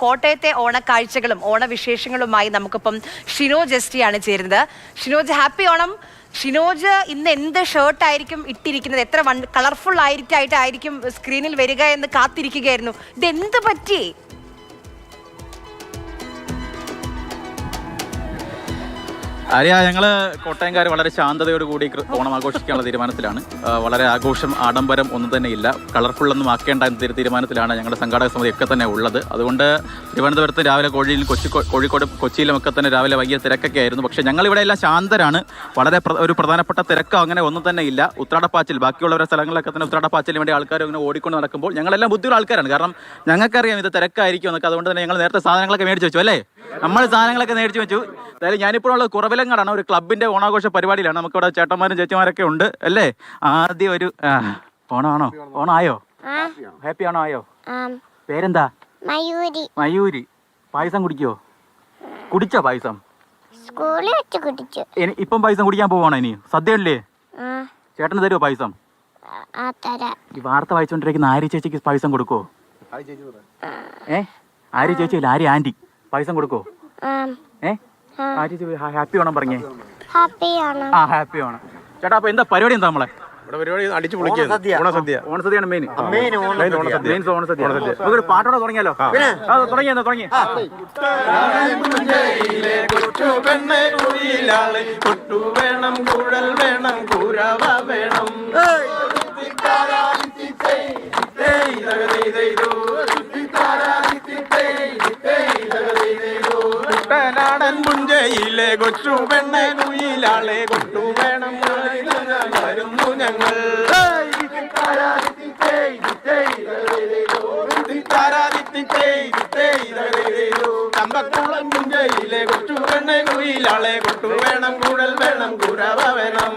കോട്ടയത്തെ ഓണക്കാഴ്ചകളും ഓണവിശേഷങ്ങളുമായി നമുക്കിപ്പം ഷിനോജ് എസ്റ്റിയാണ് ചേരുന്നത്. ഷിനോജ്, ഹാപ്പി ഓണം. ഷിനോജ് ഇന്ന് എന്ത് ഷർട്ടായിരിക്കും ഇട്ടിരിക്കുന്നത്? എത്ര കളർഫുൾ ആയിട്ടായിരിക്കും സ്ക്രീനിൽ വരിക എന്ന് കാത്തിരിക്കുകയായിരുന്നു. ഇതെന്ത് പറ്റി? ആര്യ, ഞങ്ങള് കോട്ടയംകാർ വളരെ ശാന്തതയോടുകൂടി ഓണം ആഘോഷിക്കാനുള്ള തീരുമാനത്തിലാണ്. വളരെ ആഘോഷം, ആഡംബരം ഒന്നും തന്നെ ഇല്ല, കളർഫുൾ ഒന്നും ആക്കേണ്ട എന്ന തീരുമാനത്തിലാണ് ഞങ്ങളുടെ സംഘാടക സമിതി ഒക്കെ തന്നെ ഉള്ളത്. അതുകൊണ്ട് തിരുവനന്തപുരത്ത് രാവിലെ കോഴിക്കോട് കൊച്ചിയിലും ഒക്കെ തന്നെ രാവിലെ വൈകിയ തിരക്കൊക്കെ ആയിരുന്നു. പക്ഷേ ഞങ്ങളിവിടെ എല്ലാം ശാന്തരാണ്. വളരെ ഒരു പ്രധാനപ്പെട്ട തിരക്കോ അങ്ങനെ ഒന്നും തന്നെ ഇല്ല. ഉത്രാടപ്പാച്ചിൽ, ബാക്കിയുള്ളവരുടെ സ്ഥലങ്ങളിലൊക്കെ തന്നെ ഉത്രാടപ്പാച്ചിലിന് വേണ്ടി ആൾക്കാർ ഇങ്ങനെ ഓടിക്കൊണ്ട് നടക്കുമ്പോൾ ഞങ്ങളെല്ലാം ബുദ്ധിയുള്ള ആൾക്കാരാണ്. കാരണം ഞങ്ങൾക്കറിയാം ഇത് തിരക്കായിരിക്കും എന്നൊക്കെ. അതുകൊണ്ട് തന്നെ ഞങ്ങൾ നേരത്തെ സാധനങ്ങളൊക്കെ മേടിച്ച് വെച്ചു. അല്ലേ, നമ്മൾ സാധനങ്ങളൊക്കെ മേടിച്ച് വെച്ചു. അതായത് ഞാനിപ്പോഴുള്ളത് കുറവിലങ്ങാടാണ്, ഒരു ക്ലബിന്റെ ഓണാഘോഷ പരിപാടിയിലാണ്. നമുക്കിവിടെ ചേട്ടന്മാരും ചേച്ചിമാരൊക്കെ ഉണ്ട്. അല്ലേ, ആദ്യം ഒരു ഓണമാണോ? ഓണായോ? ഹാപ്പി ഓണം ആയോ? പേരെന്താ? മയൂരി. പായസം കുടിക്കോ? കുടിച്ചോ പായസം? ഇപ്പം പായസം കുടിക്കാൻ പോവാണോ? ഇനി സദ്യ അല്ലേ? ചേട്ടന് തരുമോ പായസം? ഈ വാർത്ത വായിച്ചോണ്ടിരിക്കുന്ന ആര്യ ചേച്ചിക്ക് പായസം കൊടുക്കോ? ആര്യ ചേച്ചി അല്ല, ആര്യ ആന്റി പായസം കൊടുക്കോ? ഹാപ്പി ഓണം പറഞ്ഞേ. ഹാപ്പി ഓണം. ചേട്ടാ, അപ്പൊ എന്താ പരിപാടി? എന്താ നമ്മളെ പരിപാടി? അടിച്ചു പൊളിക്കുക. ഓണസദ്യയാണ് മെയിൻ. നമുക്കൊരു പാട്ടോടെ തുടങ്ങിയാലോ? തുടങ്ങി. കുട്ടനാടൻ പുഞ്ചയിലെ കൊച്ചു പെണ്ണെ കുയിലാളെ കൊട്ടു വേണം വരുന്നു ഞങ്ങൾ. കമ്പക്കുളം പുഞ്ചയിലെ കൊച്ചു പെണ്ണെ കുയിലാളെ കൊട്ടു വേണം കൂടൽ വേണം കുരവ വേണം.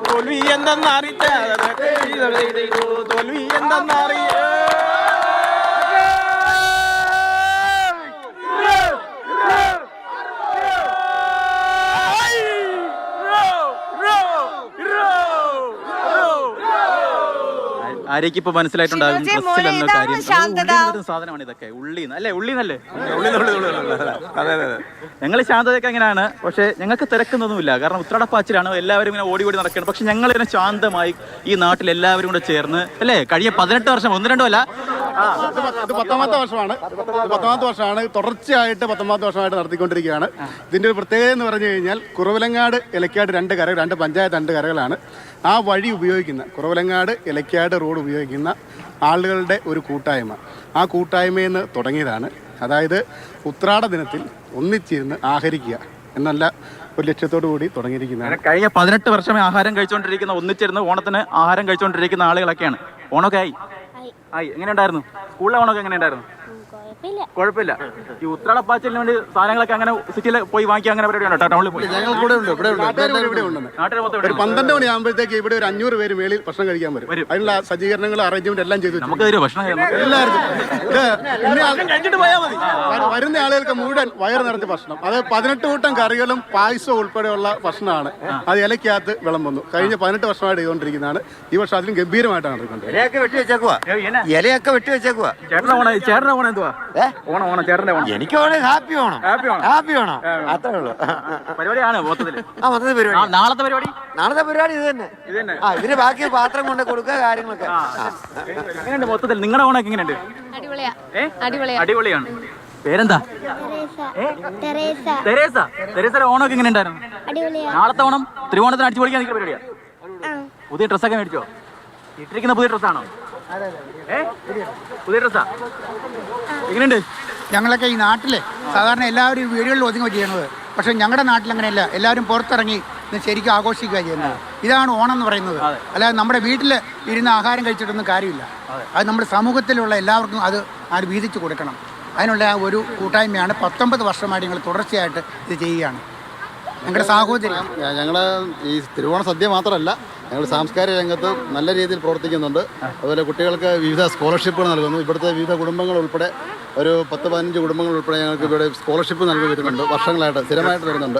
തോൽവി എന്തെന്നറിയ തോൽവി എന്തെന്നറിയ ആര്യക്ക് ഇപ്പൊ മനസ്സിലായിട്ടുണ്ടാകും സാധനമാണ് ഇതൊക്കെ. ഉള്ളിന്നല്ലേ? ഞങ്ങൾ ശാന്തതയൊക്കെ എങ്ങനെയാണ്, പക്ഷെ ഞങ്ങൾക്ക് തിരക്കുന്നൊന്നുമില്ല. കാരണം ഉത്രാടപ്പാച്ചിലാണ്, എല്ലാവരും ഇങ്ങനെ ഓടി നടക്കുകയാണ്. പക്ഷെ ഞങ്ങൾ ഇങ്ങനെ ശാന്തമായി ഈ നാട്ടിൽ എല്ലാവരും കൂടെ ചേർന്ന്, അല്ലേ, കഴിഞ്ഞ 18 വർഷം, 1-2 അല്ല, ഇത് 10ാമത്തെ വർഷമാണ്. തുടർച്ചയായിട്ട് 10ാമത്തെ വർഷമായിട്ട് നടത്തിക്കൊണ്ടിരിക്കുകയാണ്. ഇതിന്റെ ഒരു പ്രത്യേകത എന്ന് പറഞ്ഞു കഴിഞ്ഞാൽ കുറവിലങ്ങാട്, എലക്കാട് 2 കരകൾ, 2 പഞ്ചായത്ത് 2 കരകളാണ്. ആ വഴി ഉപയോഗിക്കുന്ന കുറവിലങ്ങാട്, എലക്കാട് റോഡ് ഉപയോഗിക്കുന്ന ആളുകളുടെ ഒരു കൂട്ടായ്മ. ആ കൂട്ടായ്മയിൽ നിന്ന് തുടങ്ങിയതാണ്. അതായത് ഉത്രാട ദിനത്തിൽ ഒന്നിച്ചിരുന്ന് ആഹരിക്കുക എന്നുള്ള ഒരു ലക്ഷ്യത്തോടു കൂടി തുടങ്ങിയിരിക്കുന്നതാണ്. കഴിഞ്ഞ 18 വർഷമേ ആഹാരം കഴിച്ചുകൊണ്ടിരിക്കുന്ന, ഒന്നിച്ചിരുന്ന് ഓണത്തിന് ആഹാരം കഴിച്ചുകൊണ്ടിരിക്കുന്ന ആളുകളൊക്കെയാണ്. ഓണമൊക്കെ ആയി. എങ്ങനെയുണ്ടായിരുന്നു? സ്കൂളിലെ ഓണമൊക്കെ എങ്ങനെയുണ്ടായിരുന്നു? കുഴപ്പമില്ല. ഈ ഉത്രാടപ്പാച്ചിലിന് വേണ്ടി സാധനങ്ങളൊക്കെ അങ്ങനെ സിറ്റിയിൽ പോയി വാങ്ങിക്കുക, അങ്ങനെ പരിപാടിയുണ്ടോ? ടൗണിൽ പോയി ഞങ്ങൾ കൂടെ ഉണ്ട്. ഒരു 12 മണിയാകുമ്പോഴത്തേക്ക് ഇവിടെ ഒരു 500 പേര് മേളിൽ ഭക്ഷണം കഴിക്കാൻ വരും. അതിനുള്ള സജ്ജീകരണങ്ങൾ, അറേഞ്ച്മെന്റ് എല്ലാം ചെയ്തു. നമുക്ക് എല്ലാവർക്കും വരുന്ന ആളുകൾക്ക് മുഴുവൻ വയറ് നിറച്ച ഭക്ഷണം. അത് 18 കൂട്ടം കറികളും പായസവും ഉൾപ്പെടെയുള്ള ഭക്ഷണമാണ്. അത് ഇലക്കകത്ത് വിളമ്പുന്നു. കഴിഞ്ഞ 18 വർഷമായിട്ട് ചെയ്തുകൊണ്ടിരിക്കുന്നതാണ്. ഈ വർഷം അതിലും ഗംഭീരമായിട്ടാണ് നടത്തിക്കൊണ്ടിരിക്കുന്നത്. ഇലയൊക്കെ വെട്ടി വെച്ചേക്കുക. ചേട്ടന്റെ ഓണം എന്തുവാ? ഓണം ചേട്ടന്റെ ഓണം. എനിക്ക് ഓണം ഹാപ്പി ഓണം. അത്രേ ഉള്ളൂ. പരിപാടിയാണ് മൊത്തത്തില്. നാളത്തെ പരിപാടി ഇത് തന്നെ. ഇതിന് ബാക്കി പാത്രം കൊണ്ട് കൊടുക്കുക, കാര്യങ്ങളൊക്കെ. എങ്ങനെയുണ്ട് മൊത്തത്തിൽ നിങ്ങളുടെ ഓണൊക്കെ? എങ്ങനെയുണ്ട്? അടിപൊളിയാണ്. പേരെന്താ? തെരേസ. ഓണമൊക്കെ എങ്ങനെ ഉണ്ടായിരുന്നു? നാളത്തെ ഓണം തിരുവോണത്തിന് അടിച്ചു പൊളിക്കാൻ നിൽക്കുന്ന പരിപാടിയാ. പുതിയ ഡ്രസ്സൊക്കെ മേടിച്ചോ? ഇട്ടിരിക്കുന്ന പുതിയ ഡ്രസ്സാണോ? പുതിയ ഡ്രസ്സാ? എങ്ങനെയുണ്ട്? ഞങ്ങളൊക്കെ ഈ നാട്ടില് സാധാരണ എല്ലാവരും വീടുകളിൽ ഒതുങ്ങുക ചെയ്യുന്നത്. പക്ഷെ ഞങ്ങളുടെ നാട്ടിൽ അങ്ങനെയല്ല. എല്ലാവരും പുറത്തിറങ്ങി ശരിക്കും ആഘോഷിക്കുക ചെയ്യുന്നത്. ഇതാണ് ഓണം എന്ന് പറയുന്നത്. അല്ലാതെ നമ്മുടെ വീട്ടിൽ ഇരുന്ന് ആഹാരം കഴിച്ചിട്ടൊന്നും കാര്യമില്ല. അത് നമ്മുടെ സമൂഹത്തിലുള്ള എല്ലാവർക്കും അത് വീതിച്ചു കൊടുക്കണം. അതിനുള്ള ഒരു കൂട്ടായ്മയാണ് 19 വർഷമായിട്ട് ഞങ്ങൾ തുടർച്ചയായിട്ട് ഇത് ചെയ്യുകയാണ്. ഞങ്ങളുടെ സാഹോദര്യം. ഞങ്ങൾ ഈ തിരുവോണ സദ്യ മാത്രമല്ല, ഞങ്ങൾ സാംസ്കാരിക രംഗത്ത് നല്ല രീതിയിൽ പ്രവർത്തിക്കുന്നുണ്ട്. അതുപോലെ കുട്ടികൾക്ക് വിവിധ സ്കോളർഷിപ്പുകൾ നൽകുന്നു. ഇവിടുത്തെ വിവിധ കുടുംബങ്ങൾ ഉൾപ്പെടെ ഒരു 10-15 കുടുംബങ്ങൾ ഉൾപ്പെടെ ഞങ്ങൾക്ക് ഇവിടെ സ്കോളർഷിപ്പ് നൽകി വരുന്നുണ്ട്. വർഷങ്ങളായിട്ട് സ്ഥിരമായിട്ട് വരുന്നുണ്ട്.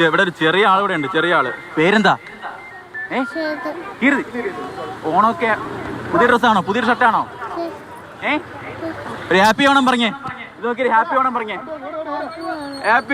ഇവിടെ ഒരു ചെറിയ ആളിവിടെ ഉണ്ട്. ചെറിയ ആള് പേരെന്താ? ഓണമൊക്കെ പുതിയ ഡ്രസ്സാണോ? പുതിയ ഷർട്ടാണോ? ഒരു ഹാപ്പി ഓണം പറഞ്ഞേ. ഇത് നോക്കി ഹാപ്പി ഓണം പറഞ്ഞേ. ഹാപ്പി